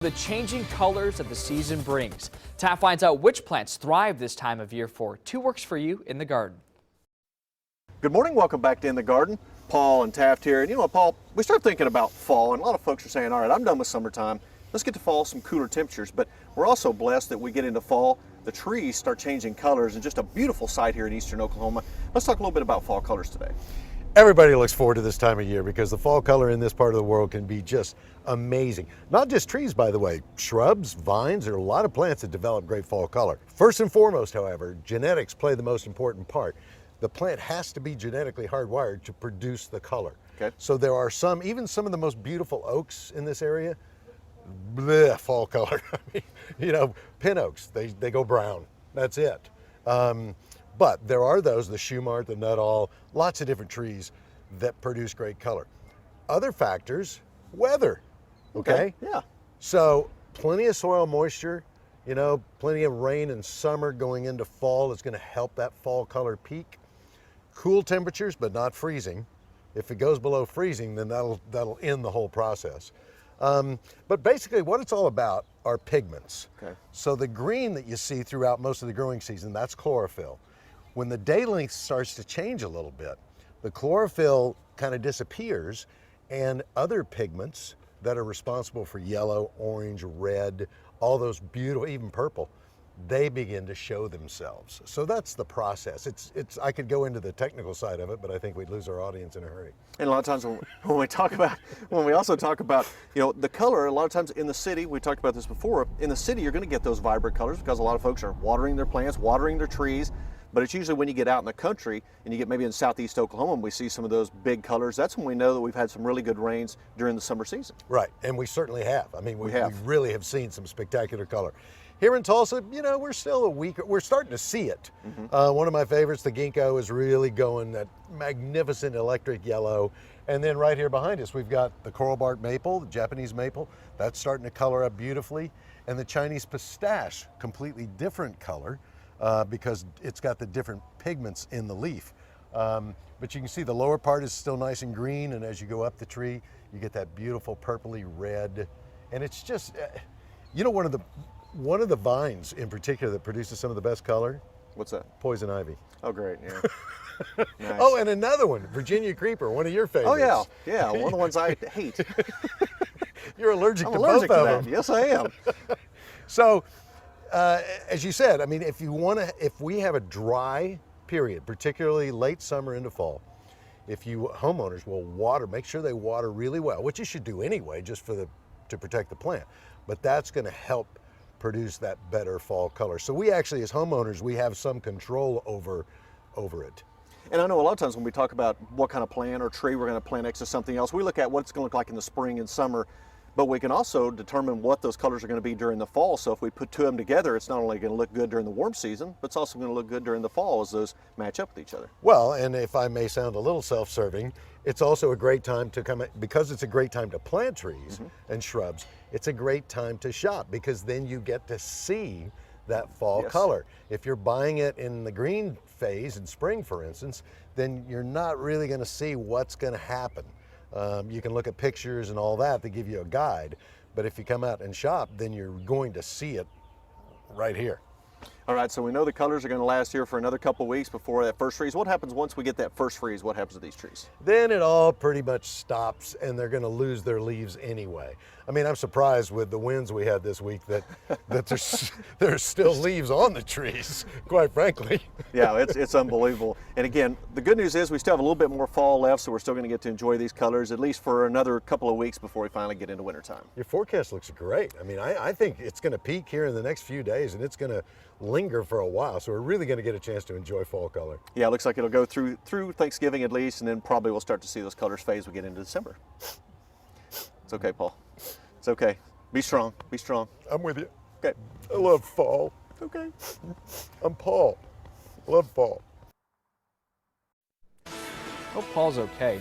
The changing colors that the season brings. Taft finds out which plants thrive this time of year for 2 Works for You in the Garden. Good morning, welcome back to In the Garden. Paul and Taft here. And you know what, Paul, we start thinking about fall, and a lot of folks are saying, all right, I'm done with summertime. Let's get to fall, some cooler temperatures. But we're also blessed that we get into fall, the trees start changing colors, and just a beautiful sight here in eastern Oklahoma. Let's talk a little bit about fall colors today. Everybody looks forward to this time of year because the fall color in this part of the world can be just amazing. Not just trees, by the way, shrubs, vines, there are a lot of plants that develop great fall color. First and foremost, however, genetics play the most important part. The plant has to be genetically hardwired to produce the color. Okay. So there are some, even some of the most beautiful oaks in this area, bleh, fall color. I mean, you know, pin oaks, they go brown, that's it. But there are those, the Shumart, the Nuttall, lots of different trees that produce great color. Other factors, weather, okay? Yeah. So plenty of soil moisture, you know, plenty of rain in summer going into fall is gonna help that fall color peak. Cool temperatures, but not freezing. If it goes below freezing, then that'll end the whole process. But basically what it's all about are pigments. Okay. So the green that you see throughout most of the growing season, that's chlorophyll. When the day length starts to change a little bit, the chlorophyll kind of disappears and other pigments that are responsible for yellow, orange, red, all those beautiful, even purple, they begin to show themselves. So that's the process. I could go into the technical side of it, but I think we'd lose our audience in a hurry. And a lot of times when we also talk about, you know, the color, a lot of times in the city, we talked about this before, in the city you're gonna get those vibrant colors because a lot of folks are watering their plants, watering their trees. But it's usually when you get out in the country and you get maybe in southeast Oklahoma and we see some of those big colors, that's when we know that we've had some really good rains during the summer season. Right, and we certainly have. I mean, we have. really have seen some spectacular color. Here in Tulsa, you know, we're still we're starting to see it. One of my favorites, the ginkgo, is really going that magnificent electric yellow. And then right here behind us, we've got the coral bark maple, the Japanese maple, that's starting to color up beautifully. And the Chinese pistache, completely different color. Because it's got the different pigments in the leaf. But you can see the lower part is still nice and green, and as you go up the tree, you get that beautiful purpley red. And it's just, you know, one of the vines in particular that produces some of the best color? What's that? Poison ivy. Oh, great, yeah. Nice. Oh, and another one, Virginia creeper, one of your favorites. Oh, yeah, one of the ones I hate. You're allergic to allergic both to of that. them. Yes, I am. So, as you said, I mean, if we have a dry period, particularly late summer into fall, if you homeowners will water, make sure they water really well, which you should do anyway, just to protect the plant. But that's going to help produce that better fall color. So we actually, as homeowners, we have some control over it. And I know a lot of times when we talk about what kind of plant or tree we're going to plant next to something else, we look at what it's going to look like in the spring and summer. But we can also determine what those colors are going to be during the fall. So if we put two of them together, it's not only going to look good during the warm season, but it's also going to look good during the fall as those match up with each other. Well, and if I may sound a little self-serving, it's also a great time to come, because it's a great time to plant trees and shrubs, it's a great time to shop because then you get to see that fall color. If you're buying it in the green phase in spring, for instance, then you're not really going to see what's going to happen. You can look at pictures and all that to give you a guide, but if you come out and shop, then you're going to see it right here. All right, so we know the colors are going to last here for another couple weeks before that first freeze. What happens once we get that first freeze? What happens to these trees? Then it all pretty much stops and they're going to lose their leaves anyway. I mean, I'm surprised with the winds we had this week that there's still leaves on the trees, quite frankly. Yeah, it's unbelievable. And again, the good news is we still have a little bit more fall left, so we're still going to get to enjoy these colors at least for another couple of weeks before we finally get into wintertime. Your forecast looks great. I mean, I think it's going to peak here in the next few days and it's going to linger for a while, so we're really going to get a chance to enjoy fall color. Yeah, it looks like it'll go through Thanksgiving at least, and then probably we'll start to see those colors fade as we get into December. It's okay, Paul. It's okay. Be strong. Be strong. I'm with you. Okay. I love fall. Okay. I'm Paul. Love fall. Hope Paul's okay.